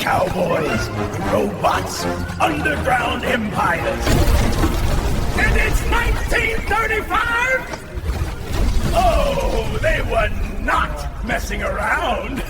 Cowboys, robots, underground empires. And it's 1935? Oh, they were not messing around.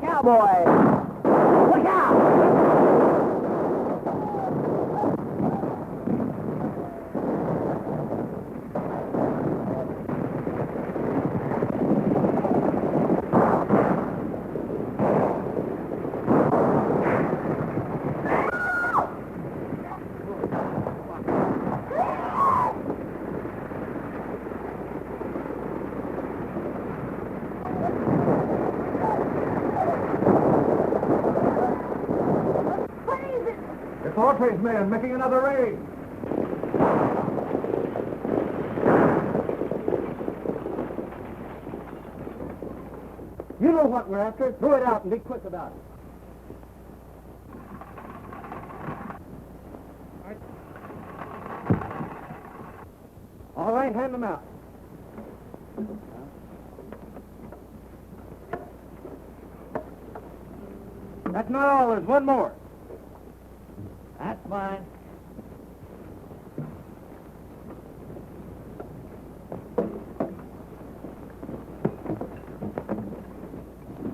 Cowboys! Look out! Man making another raid. You know what we're after. Throw it out and be quick about it. All right, hand them out. That's not all. There's one more. That's mine.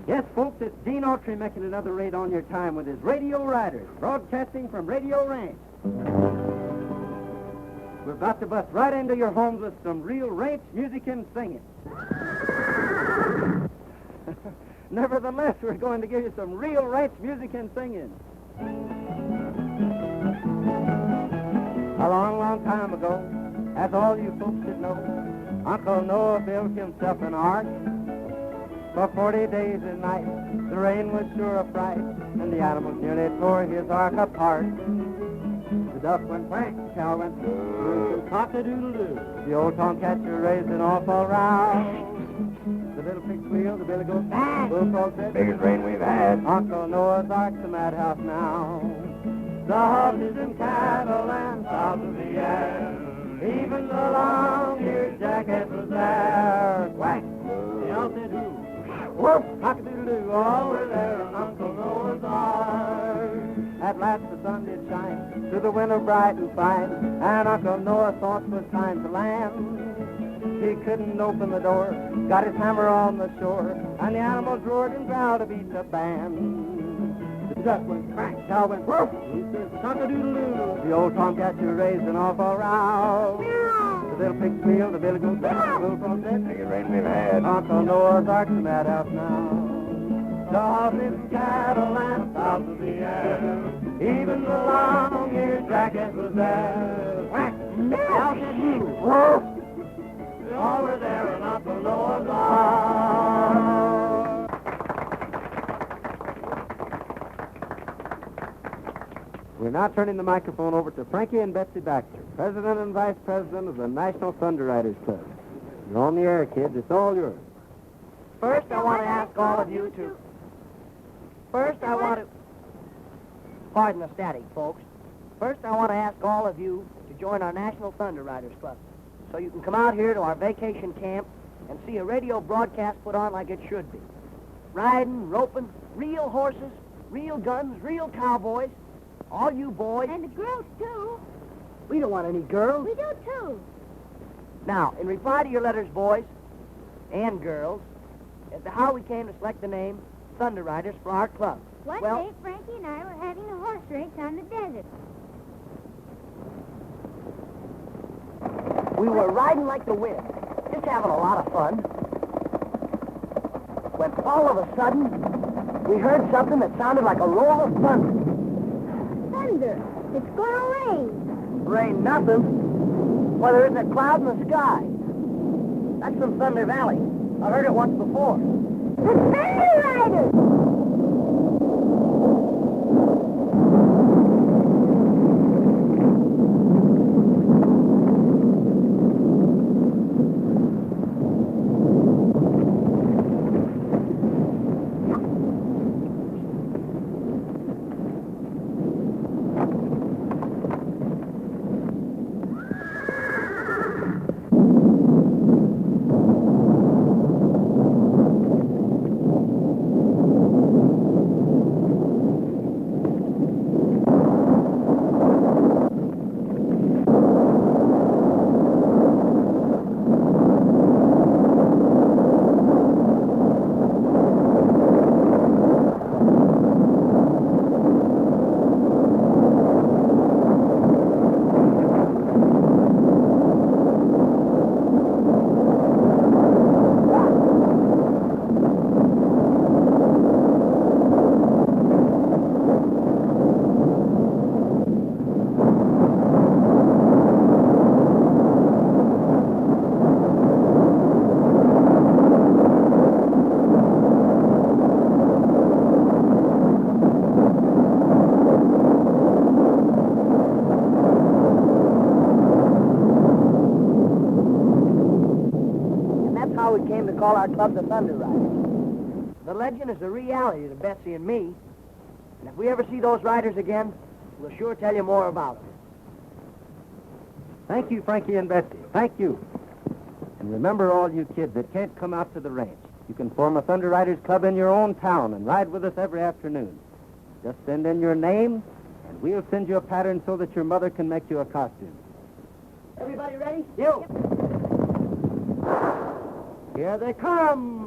Yes, folks, it's Gene Autry making another raid on your time with his Radio Riders, broadcasting from Radio Ranch. We're about to bust right into your homes with some real ranch music and singing. Nevertheless, we're going to give you some real ranch music and singing. A long, long time ago, as all you folks should know, Uncle Noah built himself an ark. For 40 days and nights, the rain was sure a fright, and the animals nearly tore his ark apart. The duck went quack, the cow went cock-a-doodle-doo. The old tomcatcher raised an awful row. The little pig squealed, the billy goat bang, bullfrog said, biggest rain we've had. Uncle Noah's ark's a madhouse now. The horses and cattle and fowls of the air, even the long-eared jackass was there. Quack, the elk said who, whoop, cock-a-doodle-doo, all were there on Uncle Noah's ark. At last the sun did shine through the winter bright and fine, and Uncle Noah thought 'twas time to land. He couldn't open the door, got his hammer on the shore, and the animals roared and growled to beat the band. The duck went crack, the cow went woof, he says cock-a-doodle-doo. The old tomcatcher raised an awful row. The little pig squealed, the billy goat bang, the bullfrog said, biggest rain we've had. Uncle Noah's ark's a madhouse now. The horses, cattle, and fowls of the air, even the long-eared jackass was there. Whack! Out said you, woof! All were there in Uncle Noah's ark. We're now turning the microphone over to Frankie and Betsy Baxter, President and Vice President of the National Thunder Riders Club. You're on the air, kids. It's all yours. First, I want to ask all of you to... Pardon the static, folks. First, I want to ask all of you to join our National Thunder Riders Club, so you can come out here to our vacation camp and see a radio broadcast put on like it should be. Riding, roping, real horses, real guns, real cowboys. All you boys. And the girls, too. We don't want any girls. We do, too. Now, in reply to your letters, boys and girls, as to how we came to select the name Thunder Riders for our club. One day, Frankie and I were having a horse race on the desert. We were riding like the wind, just having a lot of fun, when all of a sudden, we heard something that sounded like a roll of thunder. Thunder! It's going to rain. Rain nothing. Well, there isn't a cloud in the sky. That's from Thunder Valley. I heard it once before. The Thunder Riders! Call our club the Thunder Riders. The legend is a reality to Betsy and me. And if we ever see those riders again, we'll sure tell you more about them. Thank you, Frankie and Betsy. Thank you. And remember, all you kids that can't come out to the ranch, you can form a Thunder Riders Club in your own town and ride with us every afternoon. Just send in your name, and we'll send you a pattern so that your mother can make you a costume. Everybody ready? You! Here they come!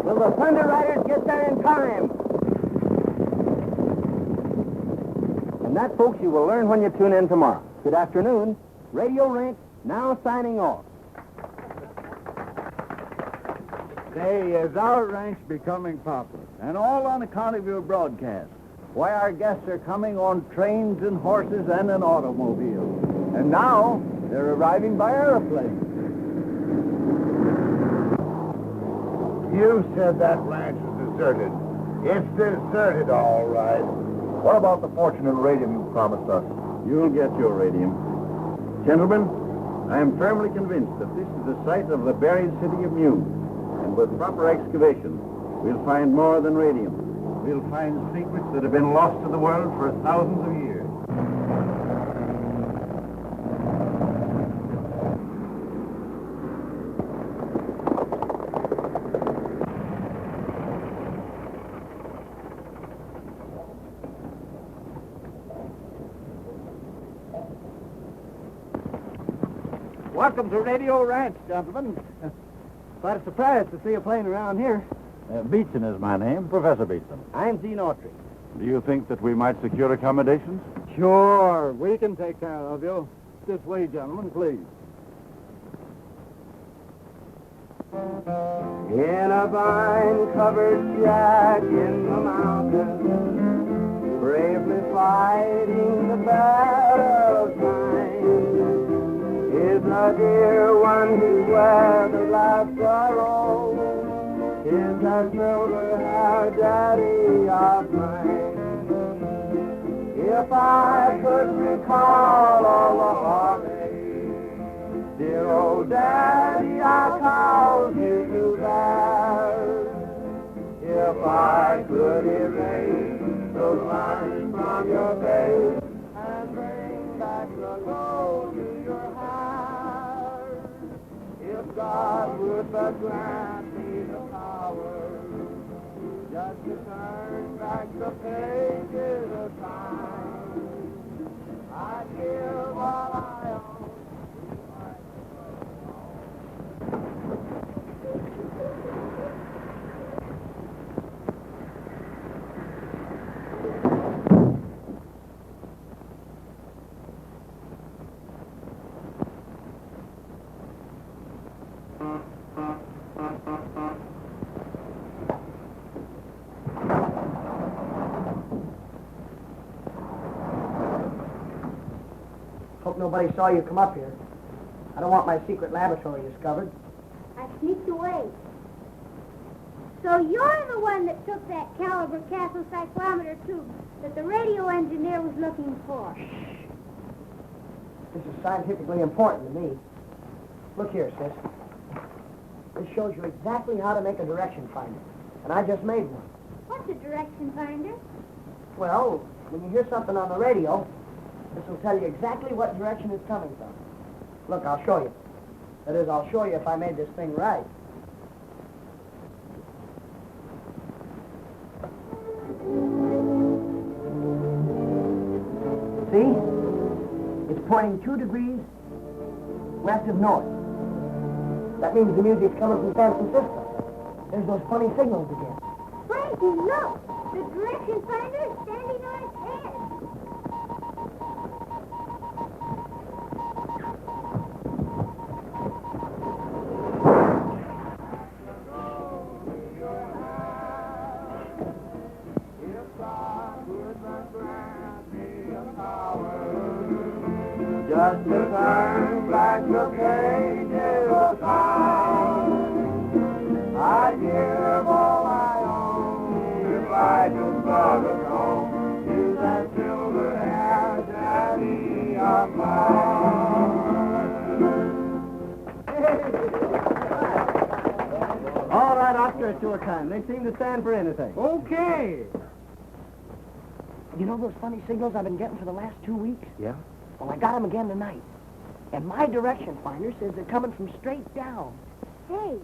Will the Thunder Riders get there in time? And that, folks, you will learn when you tune in tomorrow. Good afternoon. Radio Ranch now signing off. Say, is our ranch becoming popular? And all on account of your broadcast. Why, our guests are coming on trains and horses and an automobile. And now, they're arriving by airplane. You said that ranch is deserted. It's deserted, all right. What about the fortunate radium you promised us? You'll get your radium. Gentlemen, I am firmly convinced that this is the site of the buried city of Mu. And with proper excavation, we'll find more than radium. We'll find secrets that have been lost to the world for thousands of years. Welcome to Radio Ranch, gentlemen. Quite a surprise to see a plane around here. Beetson is my name, Professor Beetson. I'm Gene Autry. Do you think that we might secure accommodations? Sure, we can take care of you. This way, gentlemen, please. In a vine-covered shack in the mountains, bravely fighting the battle of time, is a dear one who weathered life's sorrow. Is that silver-haired daddy of mine. If I could recall all the heartache, dear old daddy, I called you to bear. If I could erase those lines from your face and bring back the glow to your hair, if God would but grant me the power just to turn back the pages of time, I'd give all I own. Hope nobody saw you come up here. I don't want my secret laboratory discovered. I sneaked away. So you're the one that took that caliber castle cyclometer tube that the radio engineer was looking for. This is scientifically important to me. Look here, sis. This shows you exactly how to make a direction finder. And I just made one. What's a direction finder? Well, when you hear something on the radio, this will tell you exactly what direction it's coming from. Look, I'll show you. That is, I'll show you if I made this thing right. See? It's pointing 2 degrees west of north. That means the music's coming from San Francisco. There's those funny signals again. Frankie, look! The direction finder is standing on its head. Just to turn black located town. I'd give all I own if I just got a home to that silver hair daddy of mine. All right, I'll stretch your time. They seem to stand for anything. Okay. You know those funny signals I've been getting for the last 2 weeks? Yeah? Well, I got them again tonight. And my direction finder says they're coming from straight down. Hey,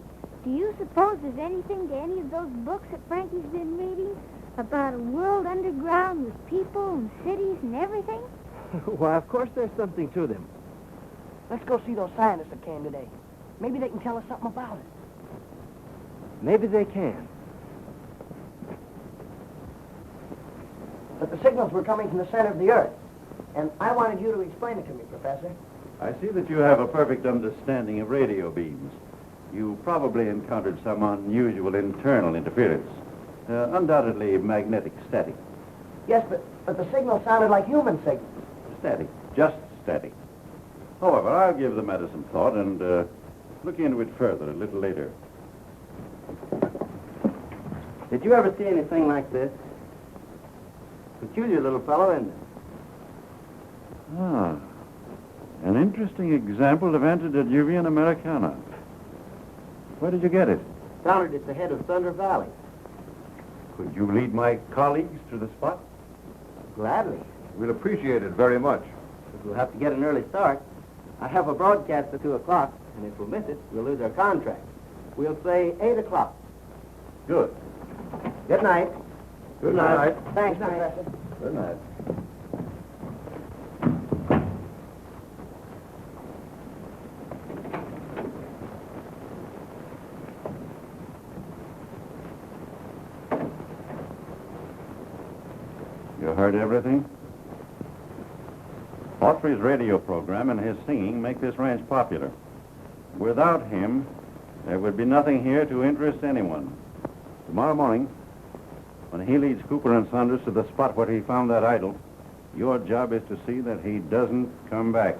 do you suppose there's anything to any of those books that Frankie's been reading about a world underground with people and cities and everything? Why, of course there's something to them. Let's go see those scientists that came today. Maybe they can tell us something about it. Maybe they can. But the signals were coming from the center of the Earth. And I wanted you to explain it to me, Professor. I see that you have a perfect understanding of radio beams. You probably encountered some unusual internal interference. Undoubtedly magnetic static. Yes, but the signal sounded like human signals. Static. Just static. However, I'll give the matter some thought and look into it further a little later. Did you ever see anything like this? Peculiar little fellow, isn't it? Ah, an interesting example of antediluvian Americana. Where did you get it? Found it at the head of Thunder Valley. Could you lead my colleagues to the spot? Gladly. We'll appreciate it very much. But we'll have to get an early start. I have a broadcast at 2 o'clock, and if we miss it, we'll lose our contract. We'll say 8 o'clock. Good. Good night. Good night. Thanks, Good night. Professor. Good night. You heard everything? Autry's radio program and his singing make this ranch popular. Without him, there would be nothing here to interest anyone. Tomorrow morning, when he leads Cooper and Saunders to the spot where he found that idol, your job is to see that he doesn't come back.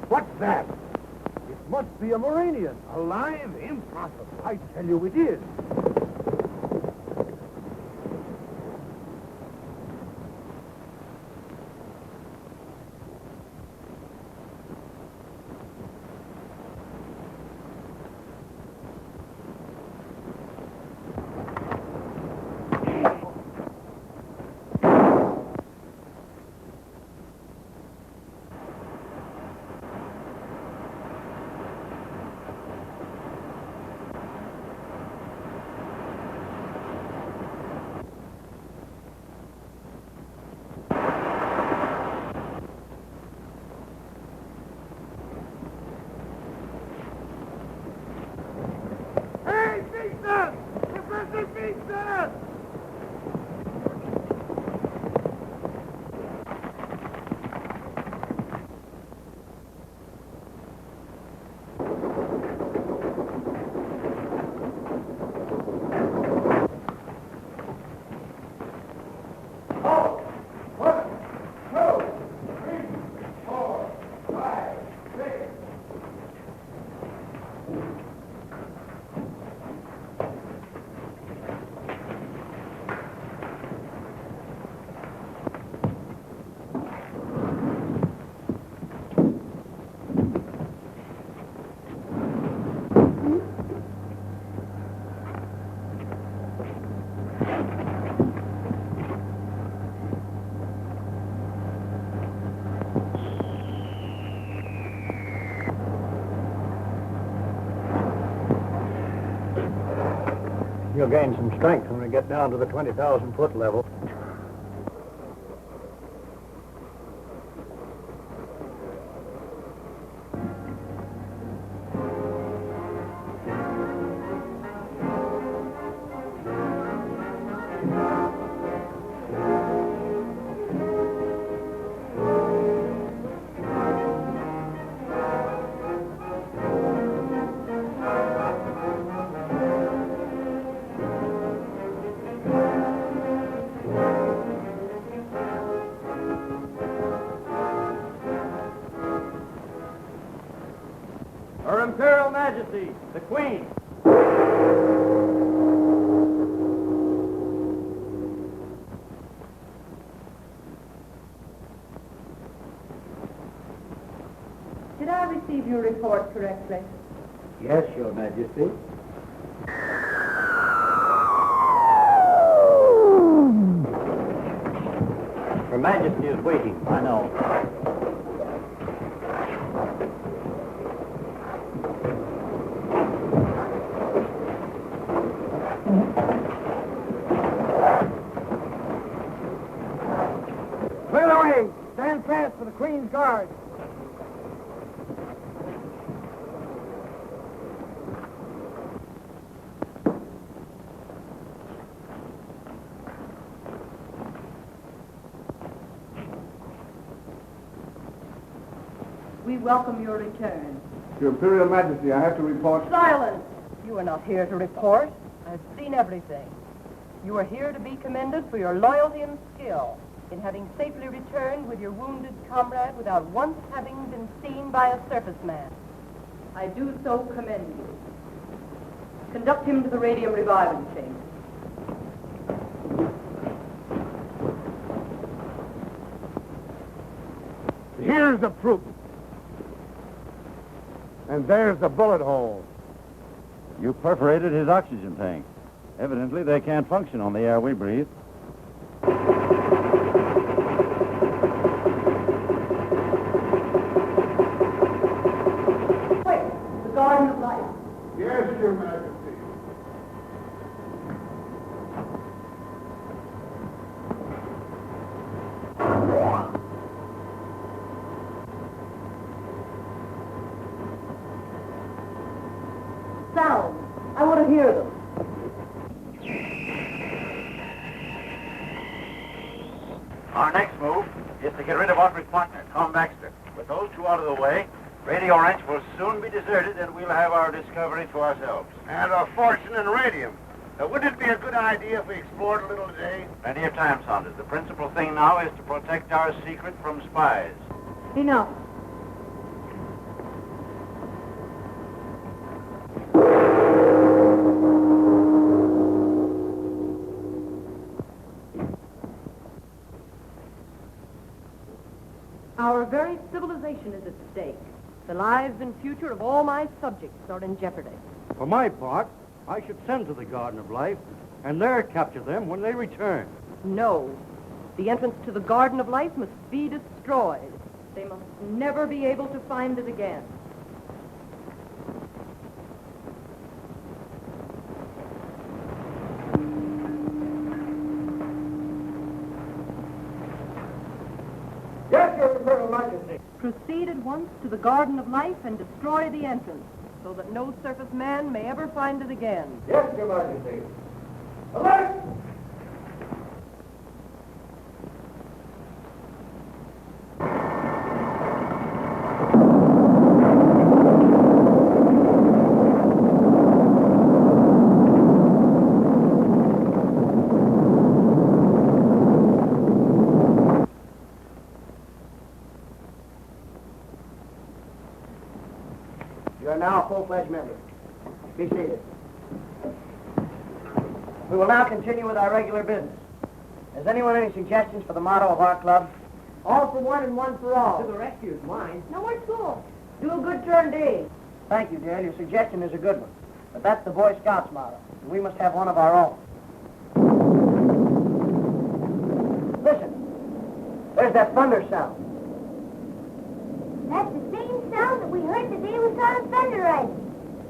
What's that? It must be a Muranian. Alive? Impossible. I tell you it is. You'll gain some strength when we get down to the 20,000-foot level. Her Imperial Majesty, the Queen. Did I receive your report correctly? Yes, Your Majesty. Her Majesty is waiting. I know. Clear the way. Stand fast for the Queen's Guard. We welcome your return. Your Imperial Majesty, I have to report... Silence! You are not here to report. I've seen everything. You are here to be commended for your loyalty and skill in having safely returned with your wounded comrade without once having been seen by a surface man. I do so commend you. Conduct him to the radium reviving chamber. Here's the proof. And there's the bullet hole. You perforated his oxygen tank. Evidently, they can't function on the air we breathe. Quick, the Garden of Life. Yes, Your Majesty. Sounds. I want to hear them. Our next move is to get rid of Audrey's partner, Tom Baxter. With those two out of the way, Radio Ranch will soon be deserted and we'll have our discovery to ourselves. And a fortune in radium. Wouldn't it be a good idea if we explored a little today? Plenty of time, Saunders. The principal thing now is to protect our secret from spies. Enough. Our very civilization is at stake. The lives and future of all my subjects are in jeopardy. For my part, I should send to the Garden of Life and there capture them when they return. No. The entrance to the Garden of Life must be destroyed. They must never be able to find it again. Yes, Your Imperial Majesty. Proceed at once to the Garden of Life and destroy the entrance, so that no surface man may ever find it again. Yes, Your Majesty. Alert! You are now a full-fledged member. Be seated. We will now continue with our regular business. Has anyone any suggestions for the motto of our club? All for one and one for all. To the rescue is mine. No more school. Do a good turn, Dave. Thank you, Dale. Your suggestion is a good one. But that's the Boy Scouts motto. And we must have one of our own. Listen. There's that thunder sound. That's the same sound that we heard the day we saw the thunder riding.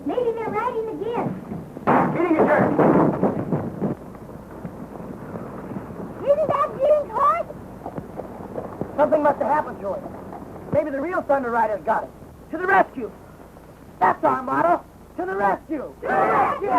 Maybe they're riding again. Sure. Isn't that Gene's horse? Something must have happened to it. Maybe the real Thunder Rider's got it. To the rescue. That's our motto. To the rescue. To the rescue!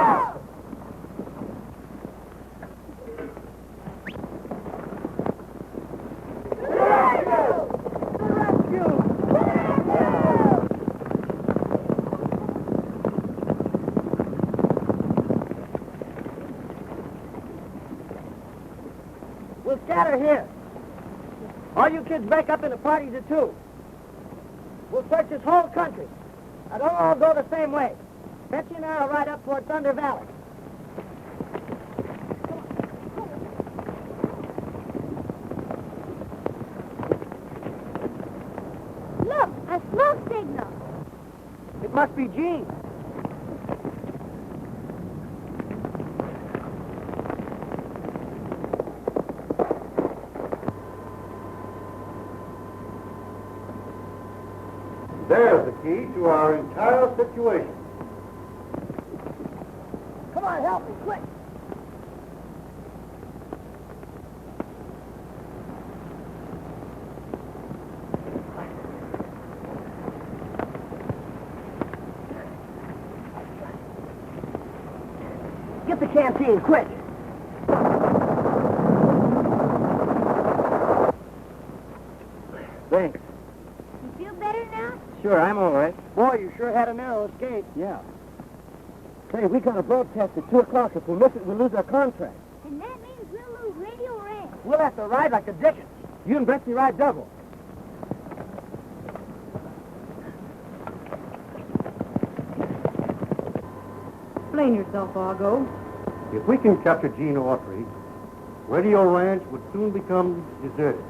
We'll scatter here. All you kids break up into parties of two. We'll search this whole country. Now, don't all go the same way. Betsy and I will ride up toward Thunder Valley. Look, a smoke signal. It must be Gene. There's the key to our entire situation. Come on, help me, quick. Get the canteen, quick. Thanks. You feel better now? Sure, I'm all right. Boy, you sure had a narrow escape. Yeah. Say, we got a broadcast at 2 o'clock. If we miss it, we'll lose our contract. And that means we'll lose radio range. We'll have to ride like the Dickens. You and Betsy ride double. Explain yourself, Argo. If we can capture Gene Autry, Radio Ranch would soon become deserted,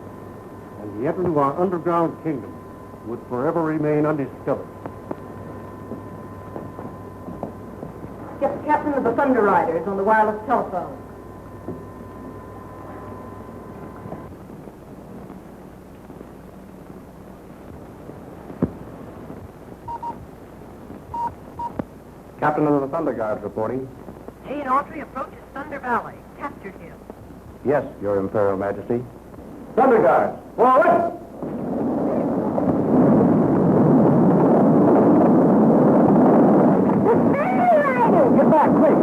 and the entrance to our underground kingdom would forever remain undiscovered. Get the captain of the Thunder Riders on the wireless telephone. Captain of the Thunder Guards reporting. Gene Autry approaches Thunder Valley. Captured him. Yes, Your Imperial Majesty. Thunder Guards, forward! Get back, quick.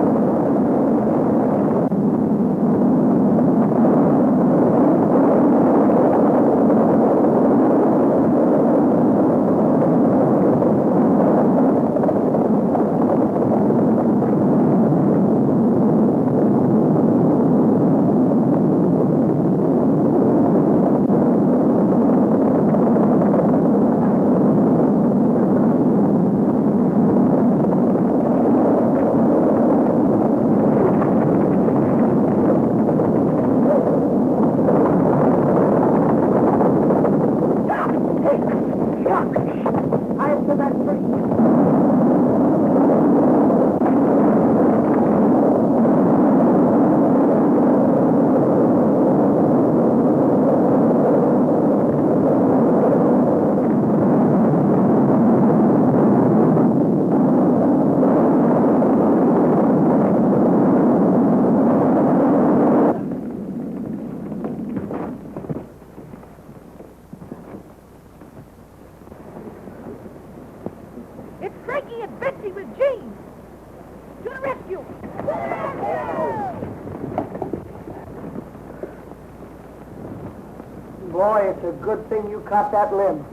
Boy, it's a good thing you caught that limb.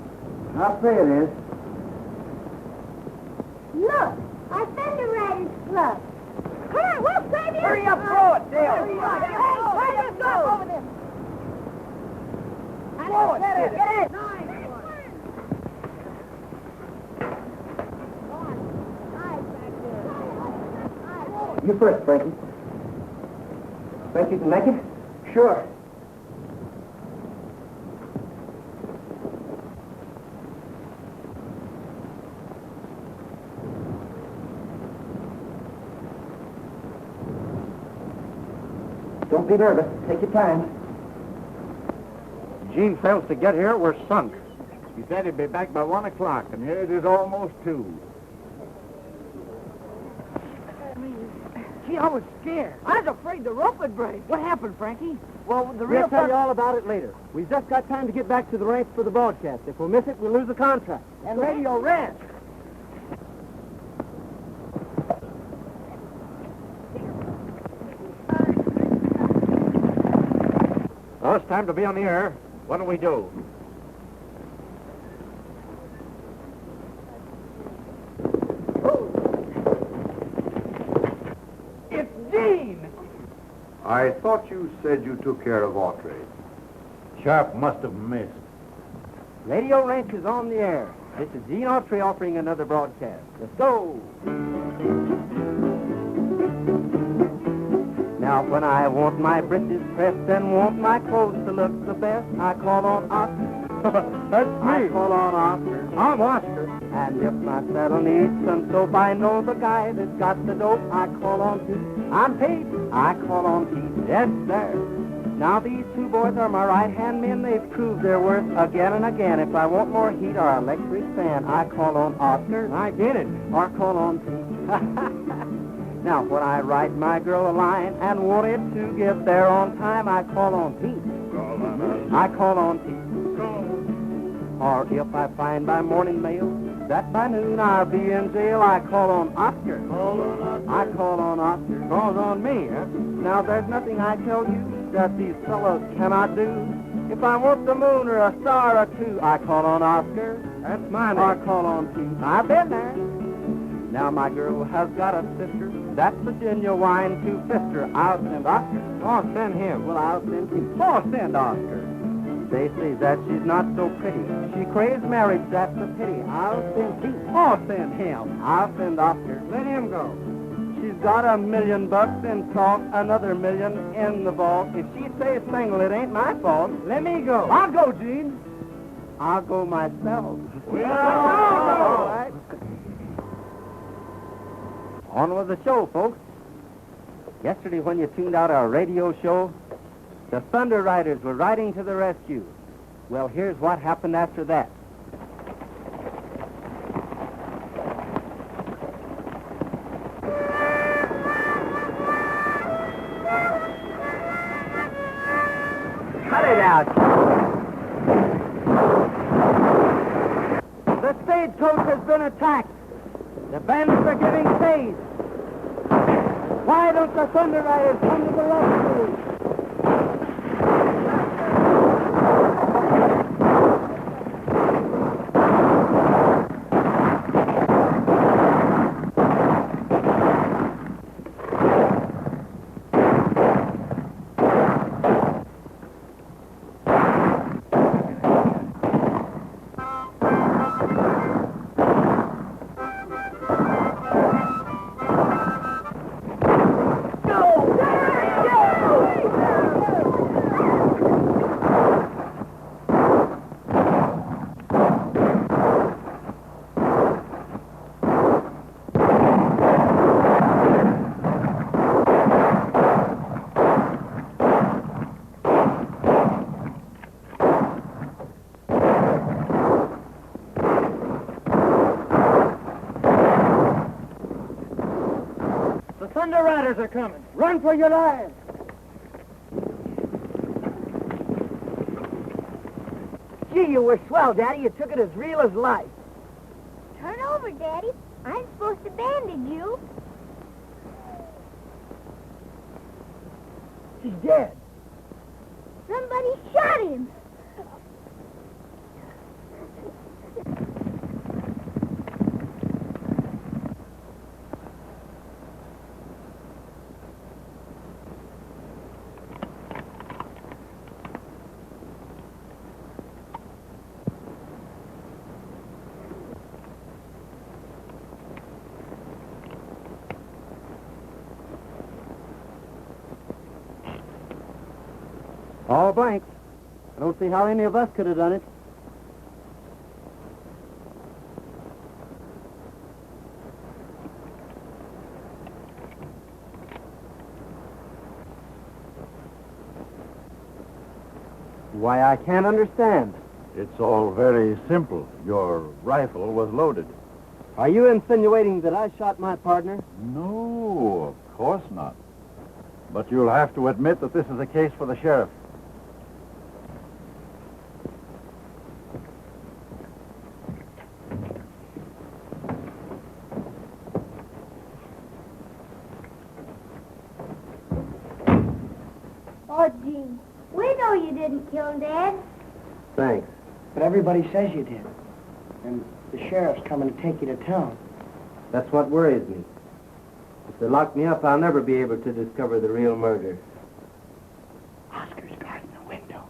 I'll say it is. Look, our Thunder Riders Club. Come on, we'll save you. Hurry up, throw it, Dale. Hurry up. Hey, let's go over this. Throw it, Get it. You first, Frankie. Think you can make it? Sure. Don't be nervous. Take your time. Gene fails to get here, we're sunk. He said he'd be back by 1 o'clock, and here it is almost 2. Frankie. I was scared. I was afraid the rope would break. What happened, Frankie? Well, the We'll real tell you all about it later. We've just got time to get back to the ranch for the broadcast. If we miss it, we'll lose the contract. And Radio Ranch. Oh, it's time to be on the air. What do we do? It's Gene. I thought you said you took care of Autry. Sharp must have missed. Radio Ranch is on the air. This is Gene Autry offering another broadcast. Let's go. Now, when I want my breeches pressed and want my clothes to look the best, I call on Oscar. That's me. I call on Oscar. I'm Oscar. And if my saddle needs some soap, I know the guy that's got the dope. I call on Pete. I'm Pete. I call on Pete. Yes, sir. Now, these two boys are my right-hand men. They've proved their worth again and again. If I want more heat or electric fan, I call on Oscar. I get it. Or call on Pete. Now, when I write my girl a line and want it to get there on time, I call on Pete. I call on Pete. Or if I find by morning mail that by noon I'll be in jail, I call on Oscar. I call on Oscar. Calls on me, huh? Now, there's nothing I tell you that these fellows cannot do. If I want the moon or a star or two, I call on Oscar. That's my Or name. call on Pete. I've been there. Now, my girl has got a sister. That's Virginia wine to sister. I'll send Oscar. Oh, send him. Well, I'll send Pete. Oh, send Oscar. They say that she's not so pretty. She craves marriage, that's a pity. I'll send Pete. Oh, send him. I'll send Oscar. Let him go. She's got $1 million in salt, another million in the vault. If she stays single, it ain't my fault. Let me go. I'll go, Gene. I'll go myself. Well, All right. On with the show, folks. Yesterday, when you tuned out our radio show, the Thunder Riders were riding to the rescue. Well, here's what happened after that. Cut it out. The stagecoach has been attacked. The bandits are giving chase. Why don't the Thunder Riders come to the rescue? Thunder Riders are coming. Run for your lives. Gee, you were swell, Daddy. You took it as real as life. Turn over, Daddy. I'm supposed to bandage you. He's dead. Somebody shot him. All blanks. I don't see how any of us could have done it. Why, I can't understand. It's all very simple. Your rifle was loaded. Are you insinuating that I shot my partner? No, of course not. But you'll have to admit that this is a case for the sheriff. Oh, Gene, we know you didn't kill him, Dad. Thanks. But everybody says you did. And the sheriff's coming to take you to town. That's what worries me. If they lock me up, I'll never be able to discover the real murder. Oscar's guarding the window.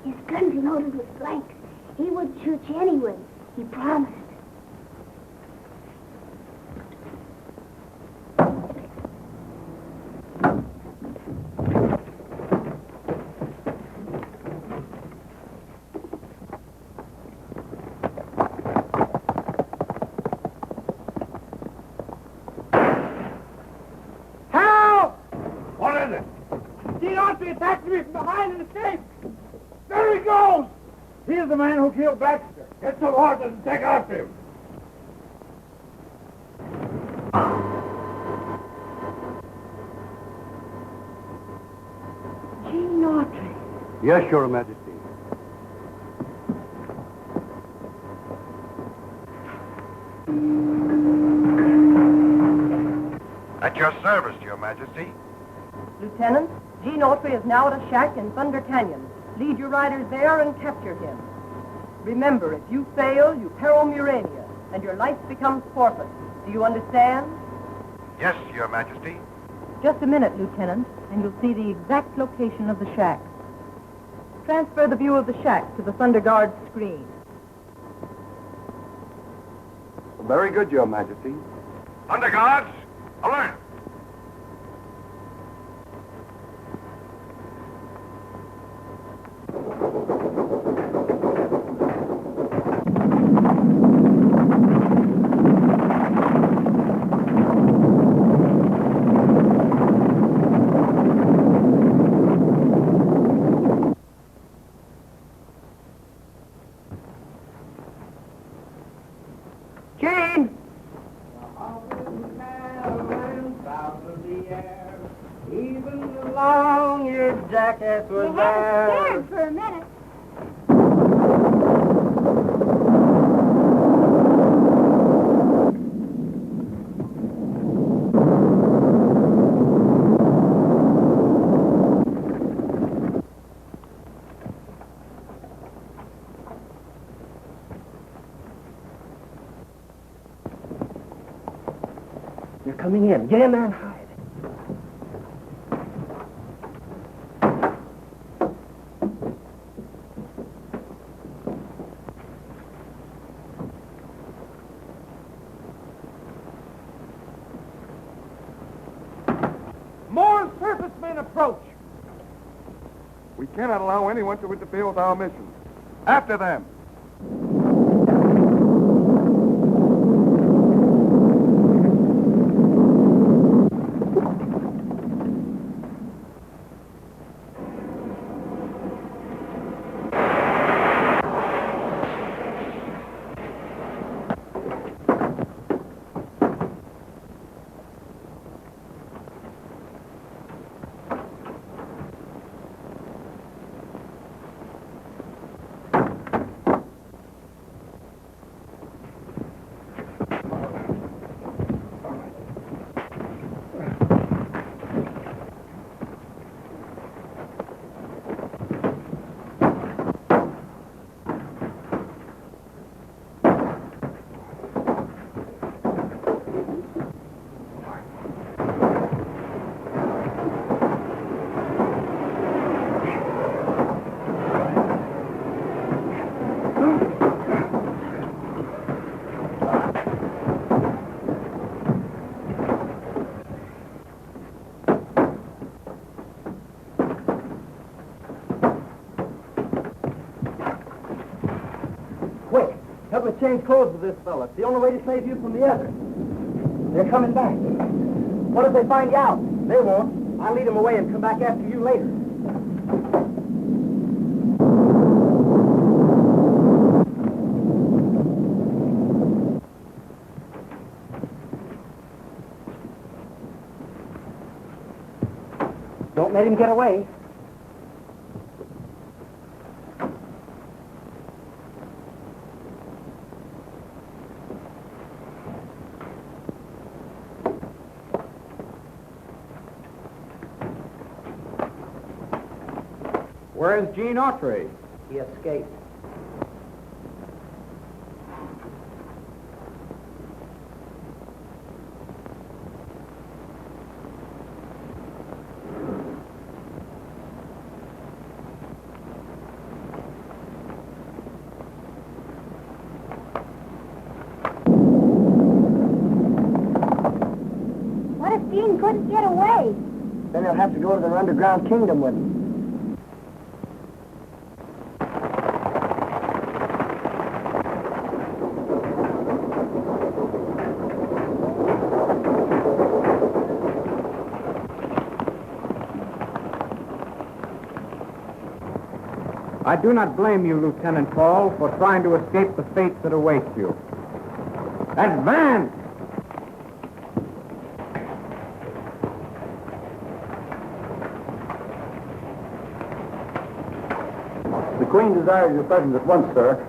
His gun's loaded with blanks. He wouldn't shoot you anyway. He promised. He's the man who killed Baxter. Get some horses and take after him. Gene Autry. Yes, Your Majesty. At your service, Your Majesty. Lieutenant, Gene Autry is now at a shack in Thunder Canyon. Lead your riders there and capture him. Remember, if you fail, you peril Murania, and your life becomes forfeit. Do you understand? Yes, Your Majesty. Just a minute, Lieutenant, and you'll see the exact location of the shack. Transfer the view of the shack to the Thunder Guard screen. Very good, Your Majesty. Under guards, alert! Jackass was You there. had us scared for a minute. They're coming in. Get in there and hide. More surface men approach. We cannot allow anyone to interfere with our mission. After them. Help me change clothes with this fella. It's the only way to save you from the other. They're coming back. What if they find you out? They won't. I'll lead them away and come back after you later. Don't let him get away. Where's Gene Autry? He escaped. What if Gene couldn't get away? Then he'll have to go to their underground kingdom with him. I do not blame you, Lieutenant Paul, for trying to escape the fate that awaits you. Advance! The Queen desires your presence at once, sir.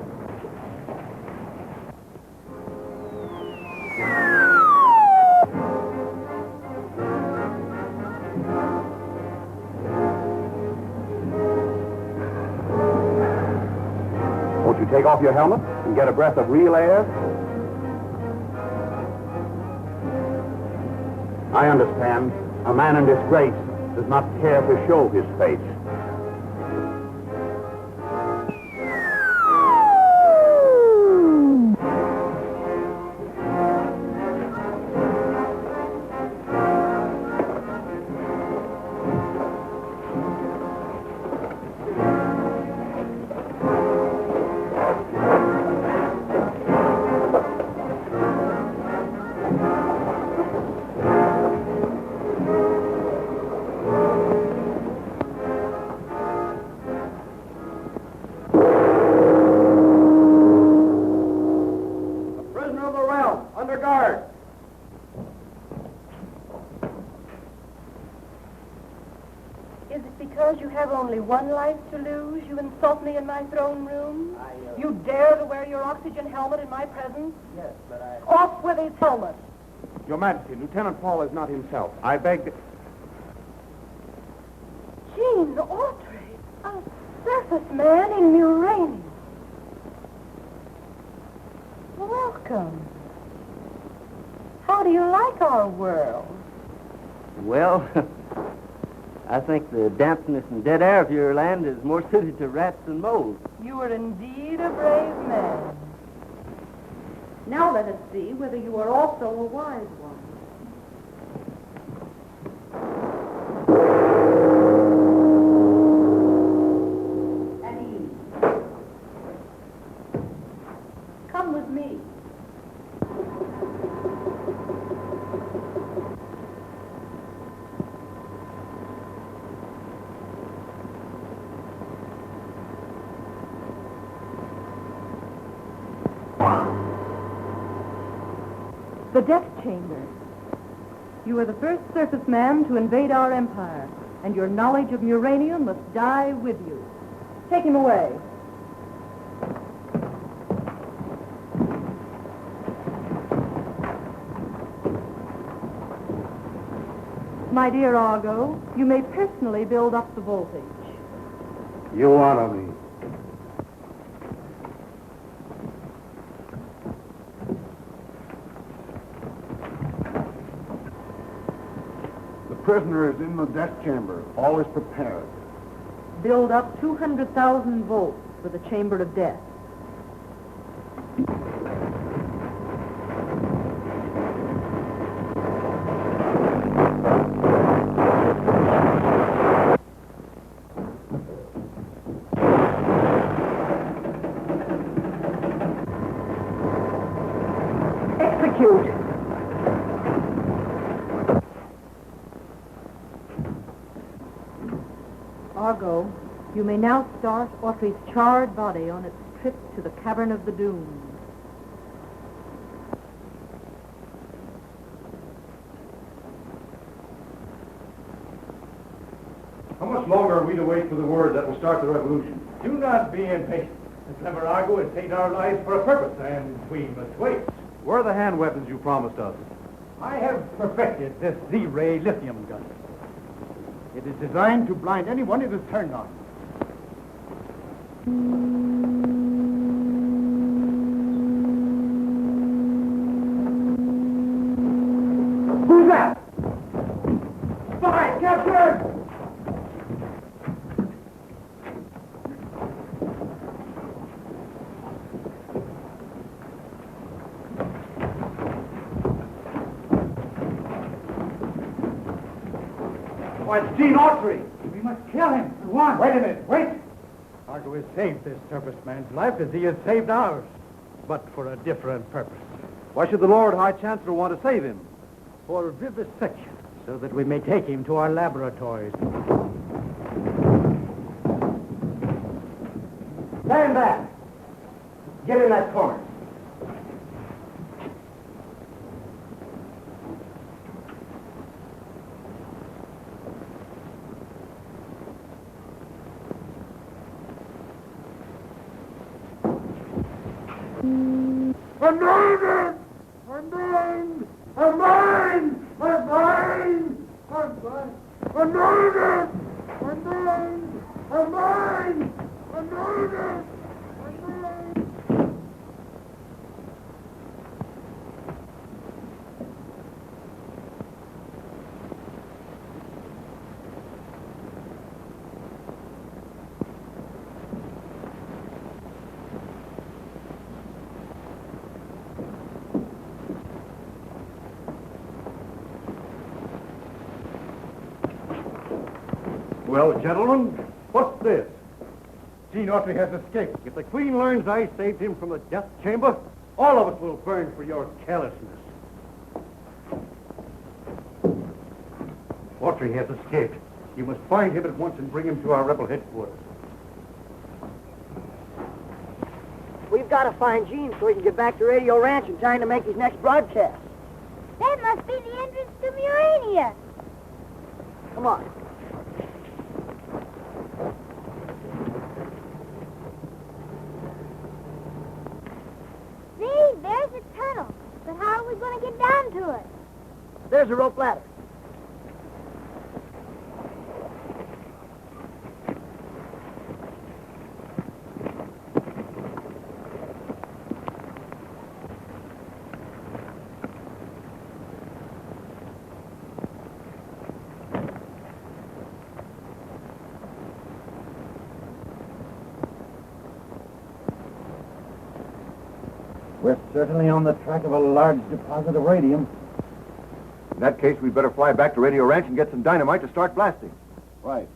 Won't you take off your helmet and get a breath of real air? I understand. A man in disgrace does not care to show his face. Is it because you have only one life to lose you insult me in my throne room? You dare to wear your oxygen helmet in my presence? Yes, but I... Off with his helmet. Your Majesty, Lieutenant Paul is not himself. I beg that... Gene Autry, a surface man in Murania. Welcome. How do you like our world? Well, I think the dampness and dead air of your land is more suited to rats than moles. You are indeed a brave man. Now let us see whether you are also a wise one. At ease. Come with me. The death chamber. You are the first surface man to invade our empire, and your knowledge of Murania must die with you. Take him away. My dear Argo, you may personally build up the voltage. You honor me. The prisoner is in the death chamber. All is prepared. Build up 200,000 volts for the chamber of death. Execute. Argo, you may now start Autry's charred body on its trip to the Cavern of the Doomed. much longer are we to wait for the word that will start the revolution? Do not be impatient. The clever Argo has taken our lives for a purpose, and we must wait. Where are the hand weapons you promised us? I have perfected this Z-ray lithium gun. It is designed to blind anyone it is turned on. Who's that? Spy, captured! Why, it's Gene Autry. We must kill him at once. Wait a minute, wait. Argo has saved this Turpus man's life as he has saved ours, but for a different purpose. Why should the Lord High Chancellor want to save him? For vivisection, so that we may take him to our laboratories. Stand back. Get in that corner. I'm mine! I'm mine! I'm mine! I'm mine! I'm mine! I'm mine! I'm mine! I'm mine! I'm mine! I'm mine! Well, gentlemen, what's this? Gene Autry has escaped. If the Queen learns I saved him from the death chamber, all of us will burn for your carelessness. Autry has escaped. You must find him at once and bring him to our rebel headquarters. We've got to find Gene so he can get back to Radio Ranch in time to make his next broadcast. That must be the entrance to Murania. Come on. See, there's a tunnel. But how are we going to get down to it? There's a rope ladder. We're certainly on the track of a large deposit of radium. In that case, we'd better fly back to Radio Ranch and get some dynamite to start blasting. Right.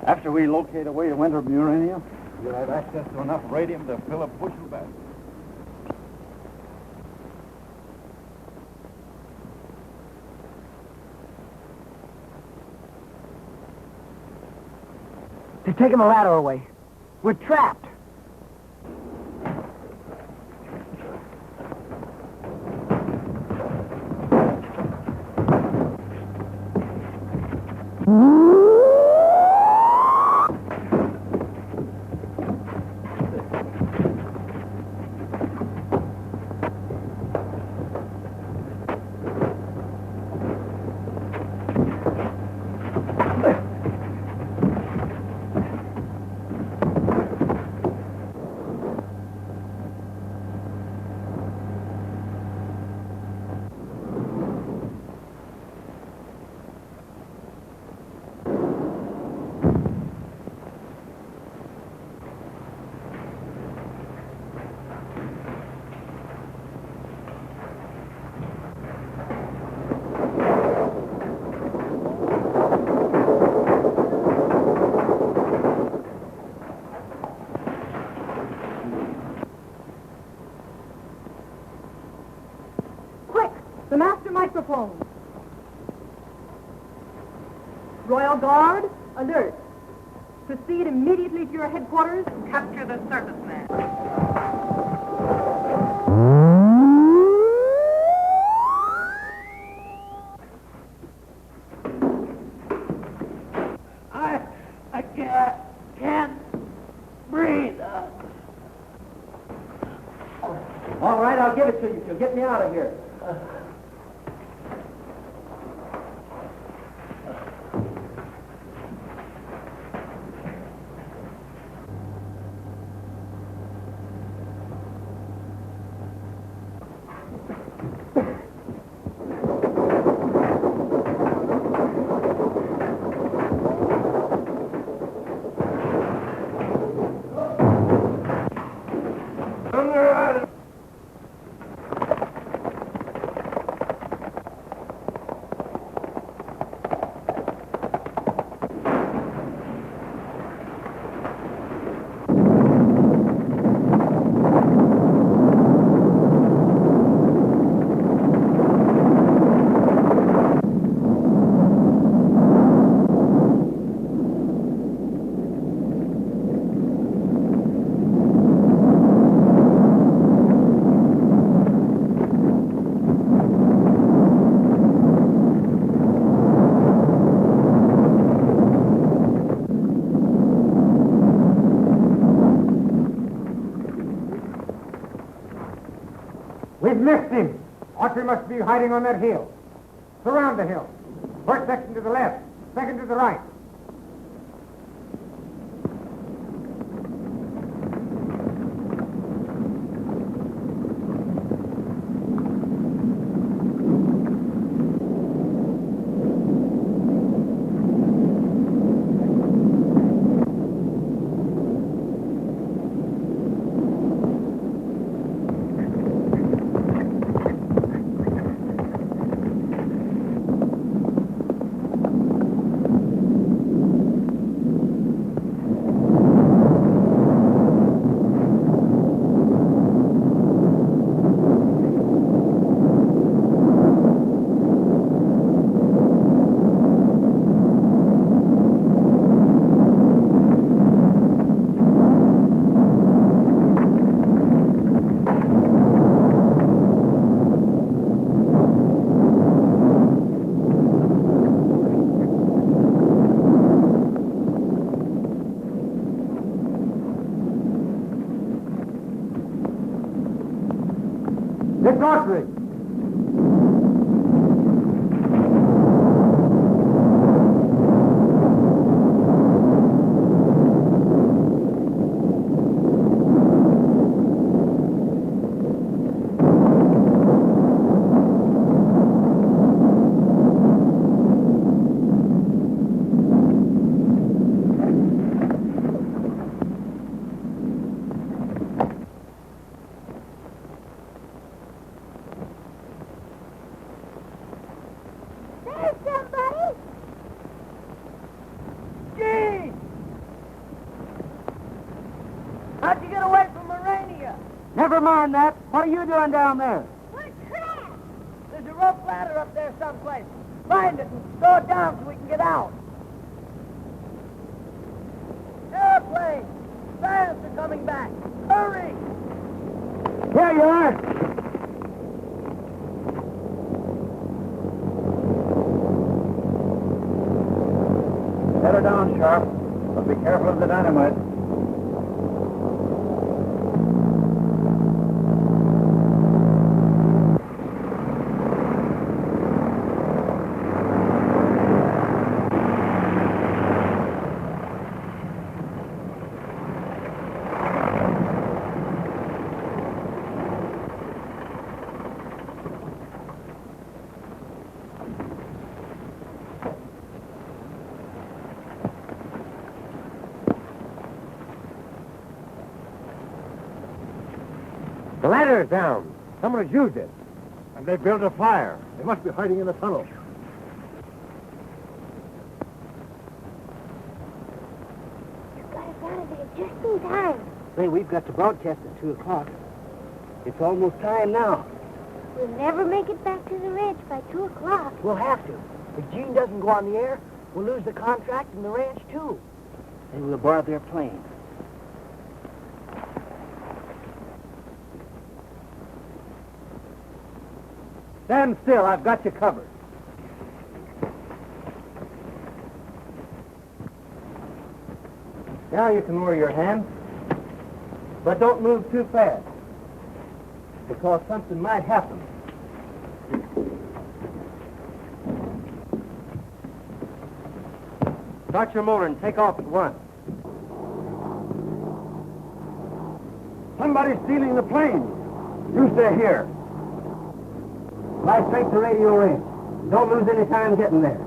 After we locate a way to enter Murania, we'll have access to enough radium to fill a bushel bag. They're taking the ladder away. We're trapped. The master microphone. Royal Guard, alert. Proceed immediately to your headquarters and capture the circus man. if you'll get me out of here. We've missed him. Autry must be hiding on that hill. Surround the hill. First section to the left, second to the right. It's Autry. How'd you get away from Murania? Never mind that. What are you doing down there? We're trapped. There's a rope ladder up there someplace. Find it and throw it down so we can get out. Airplane! Science are coming back. Hurry! Here you are. Set her down, Sharp. But be careful of the dynamite. The ladder's down. Someone has used it. And they built a fire. They must be hiding in the tunnel. You got us out of there just in time. Say, we've got to broadcast at 2 o'clock. It's almost time now. We'll never make it back to the ranch by 2 o'clock. We'll have to. If Gene doesn't go on the air, we'll lose the contract and the ranch, too. And we'll borrow their plane. Stand still. I've got you covered. Now you can lower your hand. But don't move too fast. because something might happen. Start your motor and take off at once. Somebody's stealing the plane. You stay here. Fly straight to radio range. Don't lose any time getting there.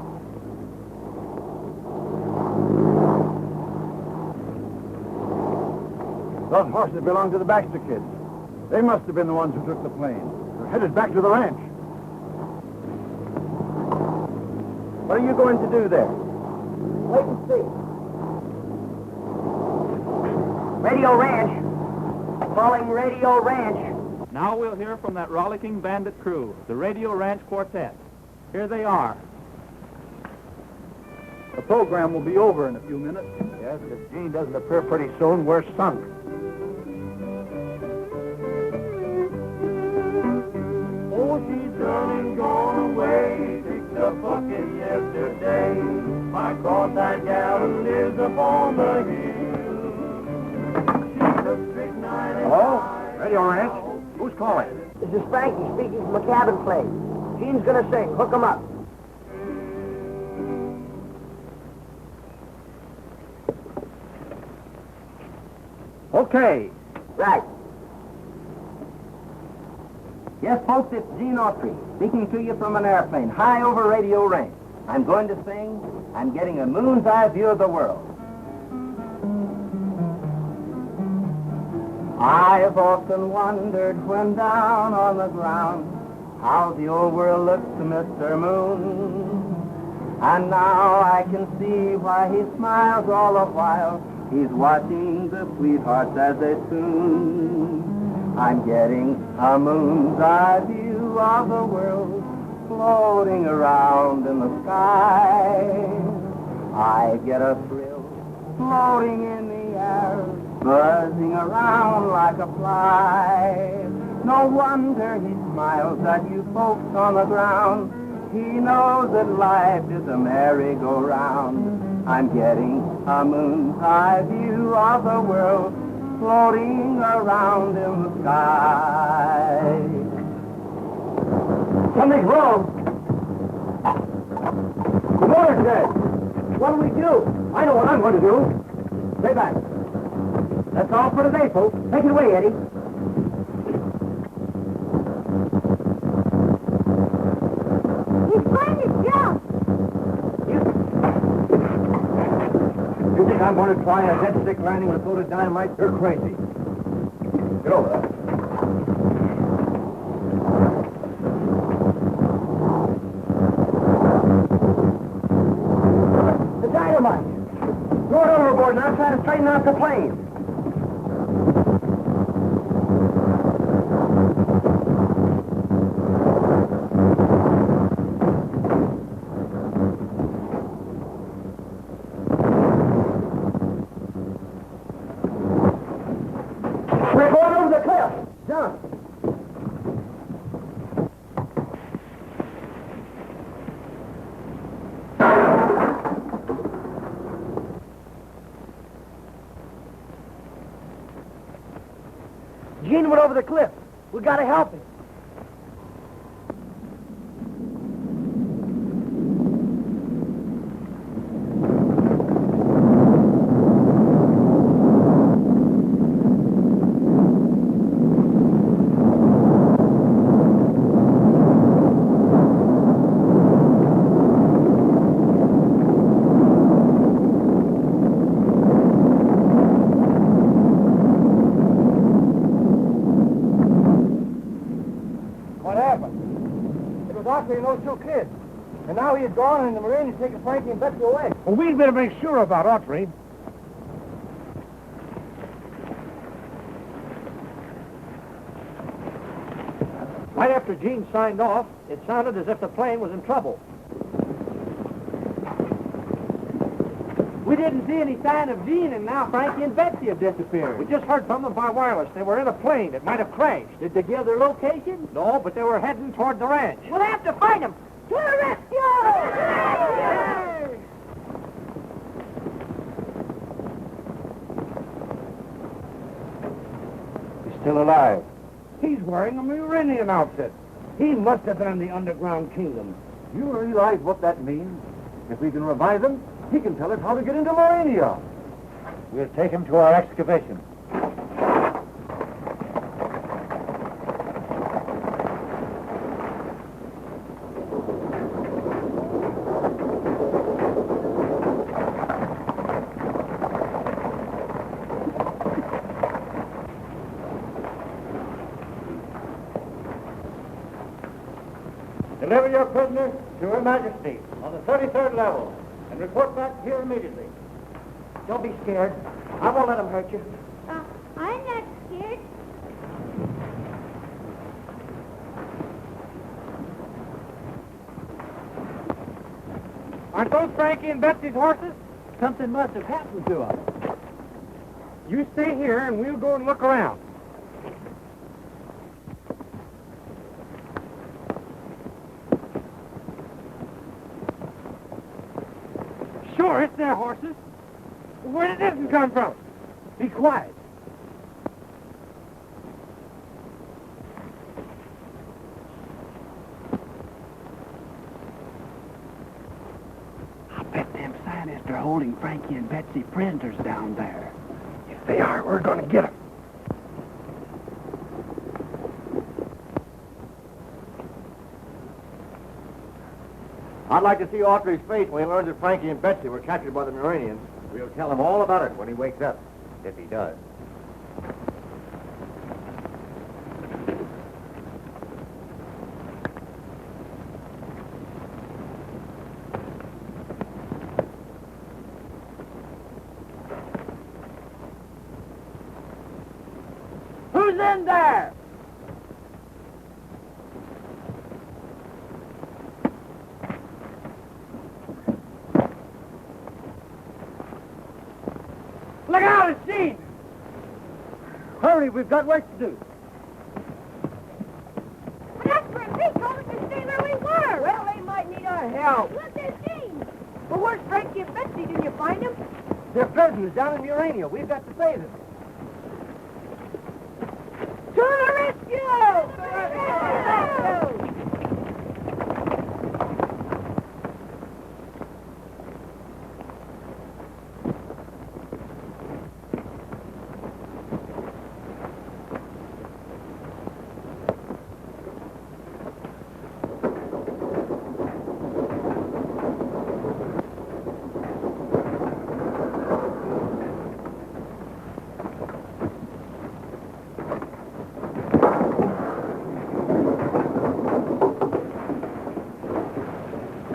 Those horses belong to the Baxter kids. They must have been the ones who took the plane. They're headed back to the ranch. What are you going to do there? Wait and see. Radio Ranch. Calling Radio Ranch. Now we'll hear from that rollicking bandit crew, the Radio Ranch Quartet. Here they are. The program will be over in a few minutes. Yes, if Gene doesn't appear pretty soon, we're sunk. Oh, she's done and gone away. Picked up bucket yesterday. My cross-eyed gal lives upon the hill. She's a strychnine and Hello? Radio Ranch? Who's calling? This is Frankie speaking from a cabin plane. Gene's gonna sing. Hook 'em up. Okay. Right. Yes, folks, it's Gene Autry, speaking to you from an airplane, high over Radio Range. I'm going to sing, I'm getting a moon's eye view of the world. I've often wondered when down on the ground how the old world looks to Mr. Moon. And now I can see why he smiles all the while. He's watching the sweethearts as they tune. I'm getting a moon's eye view of the world floating around in the sky. I get a thrill floating in the air, buzzing around like a fly. No wonder he smiles at you folks on the ground. He knows that life is a merry-go-round. I'm getting a moon's eye view of the world floating around in the sky. Something's wrong. The motor's dead. What'll we do? I know what I'm going to do. Stay back. That's all for today, folks. Take it away, Eddie. He's going to jump. You think I'm going to try a dead stick landing with a load of dynamite? You're crazy. Get over there. The dynamite. Throw it overboard now. Try to straighten out the plane. We're going over the cliff. Jump. Gene went over the cliff. We gotta help him. What happened? It was Archie and those two kids. And now he's gone and the Muranian's taking Frankie and Betsy away. Well, we'd better make sure about Autry. Right after Gene signed off, it sounded as if the plane was in trouble. We didn't see any sign of Gene, and now Frankie and Betsy have disappeared. We just heard from them by wireless. They were in a plane. It might have crashed. Did they give their location? No, but they were heading toward the ranch. We'll have to find him. To the rescue! He's still alive. He's wearing a Muranian outfit. He must have been in the underground kingdom. You realize what that means? If we can revive him, he can tell us how to get into Murania. We'll take him to our excavation. Deliver your prisoner to Her Majesty on the 33rd level and report back here immediately. Don't be scared. I won't let him hurt you. I'm not scared. Aren't those Frankie and Betsy's horses? Something must have happened to him. You stay here and we'll go and look around. Sure, it's their horses. Where did this come from? Be quiet. I bet them scientists are holding Frankie and Betsy prisoners down there. If they are, we're going to get them. I'd like to see Autry's face when he learns that Frankie and Betsy were captured by the Muranians. We'll tell him all about it when he wakes up, if he does. Who's in there? Look out, it's Gene! Hurry, we've got work to do. That's for me. Told us to stay where we were. Well, they might need our help. Look, there's Gene. Well, where's Frankie and Betsy? Didn't you find them? They're prisoners down in Murania. We've got to save them. To the rescue! To the rescue!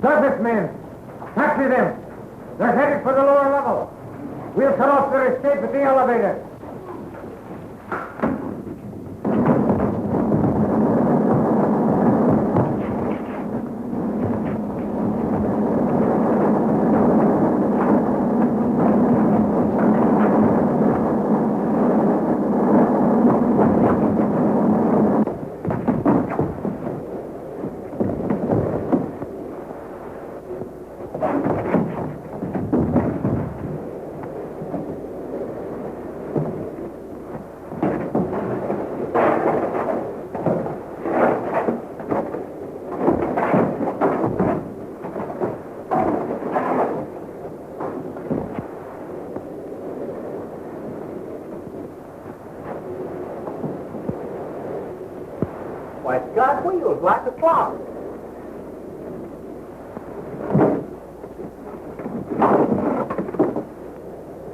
Surface men, capture them. They're headed for the lower level. We'll cut off their escape at the elevator. Why, it's got wheels like a clock.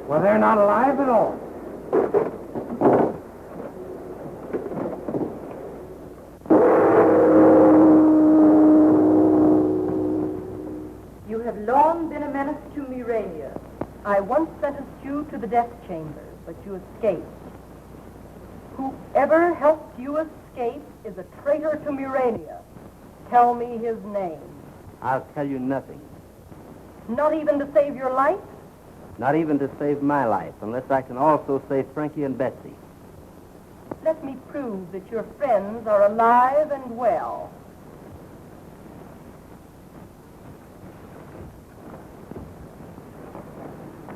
Well, they're not alive at all. You have long been a menace to Murania. I once sentenced you to the death chamber, but you escaped. Whoever helped you escape is a traitor to Murania. Tell me his name. I'll tell you nothing. Not even to save your life? Not even to save my life, unless I can also save Frankie and Betsy. Let me prove that your friends are alive and well.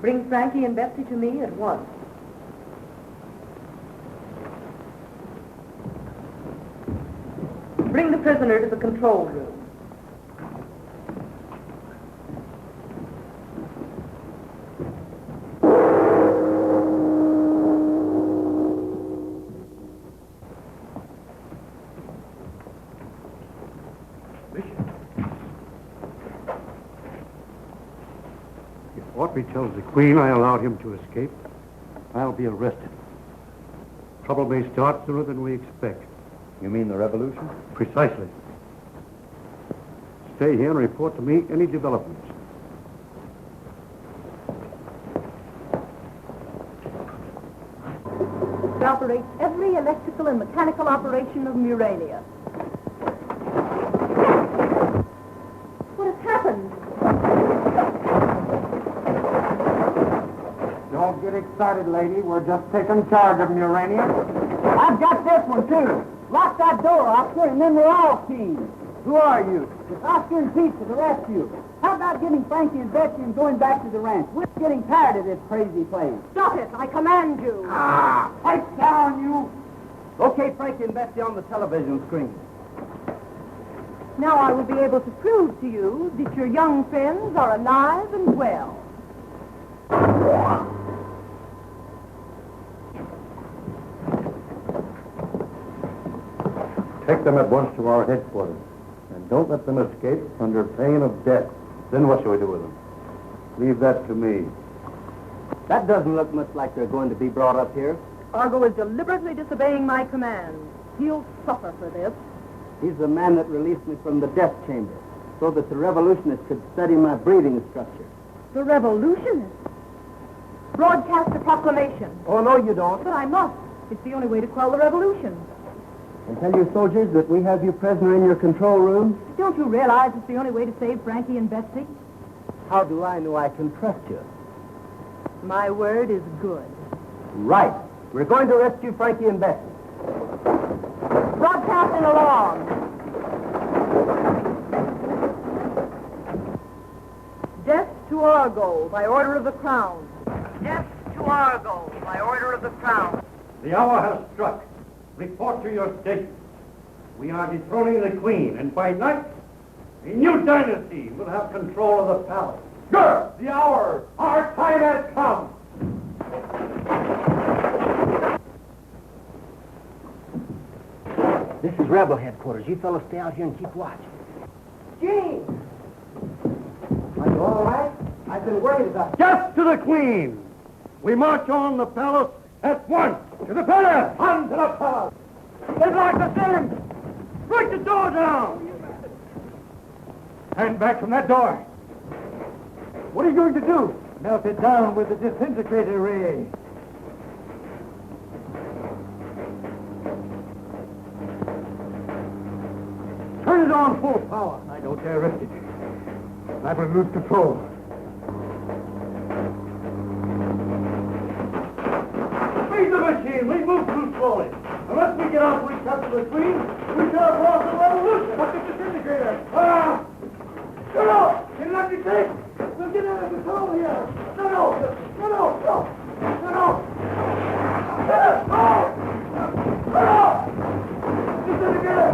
Bring Frankie and Betsy to me at once. Bring the prisoner to the control room. If Autry tells the Queen I allowed him to escape, I'll be arrested. Trouble may start sooner than we expect. You mean the revolution? Precisely. Stay here and report to me any developments. It operates every electrical and mechanical operation of Murania. What has happened? Don't get excited, lady. We're just taking charge of Murania. I've got this one, too. Lock that door, Oscar, and then we're all teams. Who are you? It's Oscar and Pete to the rescue. How about getting Frankie and Betsy and going back to the ranch? We're getting tired of this crazy place. Stop it! I command you! Pipe down, you! Okay, Frankie and Betsy on the television screen. Now I will be able to prove to you that your young friends are alive and well. Take them at once to our headquarters. And don't let them escape under pain of death. Then what shall we do with them? Leave that to me. That doesn't look much like they're going to be brought up here. Argo is deliberately disobeying my command. He'll suffer for this. He's the man that released me from the death chamber so that the revolutionists could study my breathing structure. The revolutionists? Broadcast a proclamation. Oh, no, you don't. But I must. It's the only way to quell the revolution. And tell your soldiers that we have you prisoner in your control room. Don't you realize it's the only way to save Frankie and Betsy? How do I know I can trust you? My word is good. Right. We're going to rescue Frankie and Betsy. Broadcasting along. Death to Argo by order of the Crown. Death to Argo by order of the Crown. The hour has struck. Report to your station. We are dethroning the Queen, and by night, a new dynasty will have control of the palace. Good! The hour! Our time has come! This is Rebel headquarters. You fellows stay out here and keep watch. Gene! Are you all right? I've been worried about you. Death to the Queen! We march on the palace at once! To the palace! On to the palace! They've locked us in! Break the door down! Stand back from that door! What are you going to do? Melt it down with the disintegrator ray. Turn it on full power. I don't dare risk it. I will lose control. Speed the machine. We move too slowly. Unless we get out and recapture the Queen, we shall have lost the revolution. What's the disintegrator? No, no! Get up your tape! We'll get out of control here! No, no! No, no! No! No, no! No! No! Disintegrator!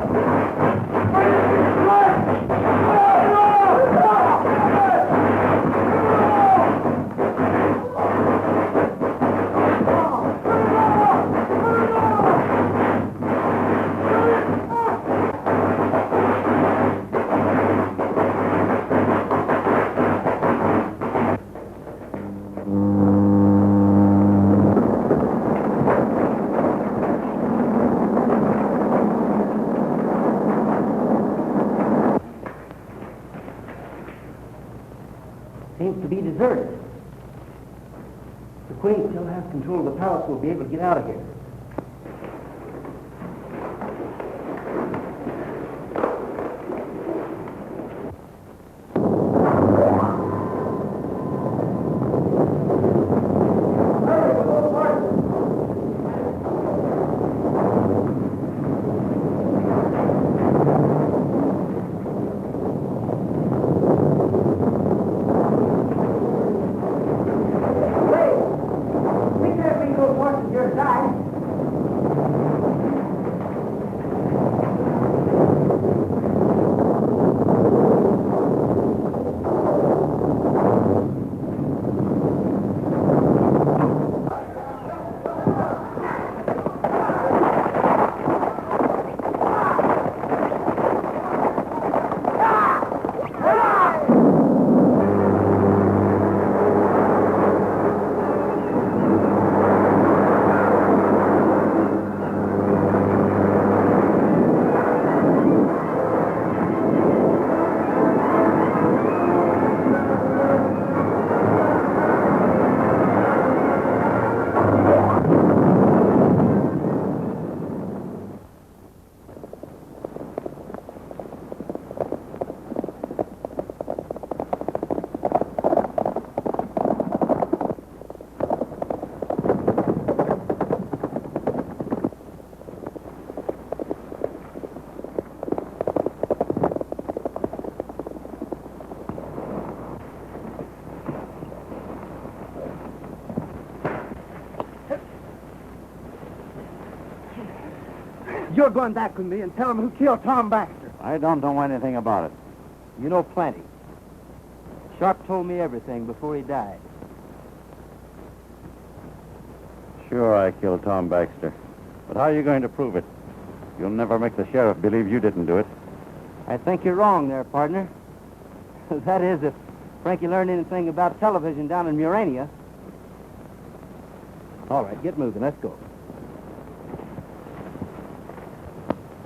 Seems to be deserted. The Queen still has control of the palace. We'll be able to get out of here. We can't leave those horses here to die. you're going back with me and tell them who killed Tom Baxter. I don't know anything about it. You know plenty. Sharp told me everything before he died. Sure, I killed Tom Baxter. But how are you going to prove it? You'll never make the sheriff believe you didn't do it. I think you're wrong there, partner. That is, if Frankie learned anything about television down in Murania. All right, get moving. Let's go.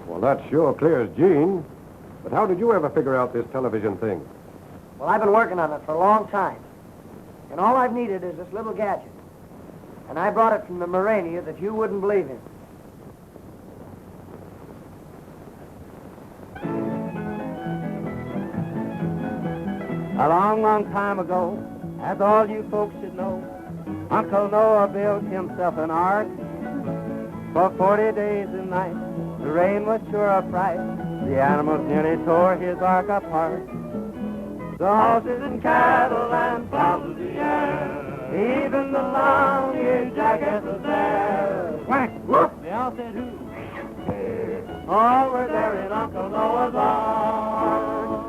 Well, that sure clears Gene. But how did you ever figure out this television thing? Well, I've been working on it for a long time. And all I've needed is this little gadget. And I brought it from the Murania that you wouldn't believe in. A long, long time ago, as all you folks should know, Uncle Noah built himself an ark. For 40 days and nights, the rain was sure a fright. The animals nearly tore his ark apart. The horses and cattle and fowls of the air, even the long-eared jackass was there. Quack! Whoop! They all said who? All were there in Uncle Noah's ark.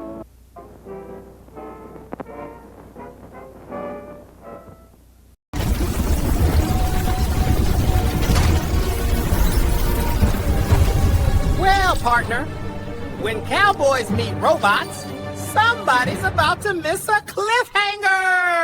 Well, partner, when cowboys meet robots, somebody's about to miss a cliffhanger!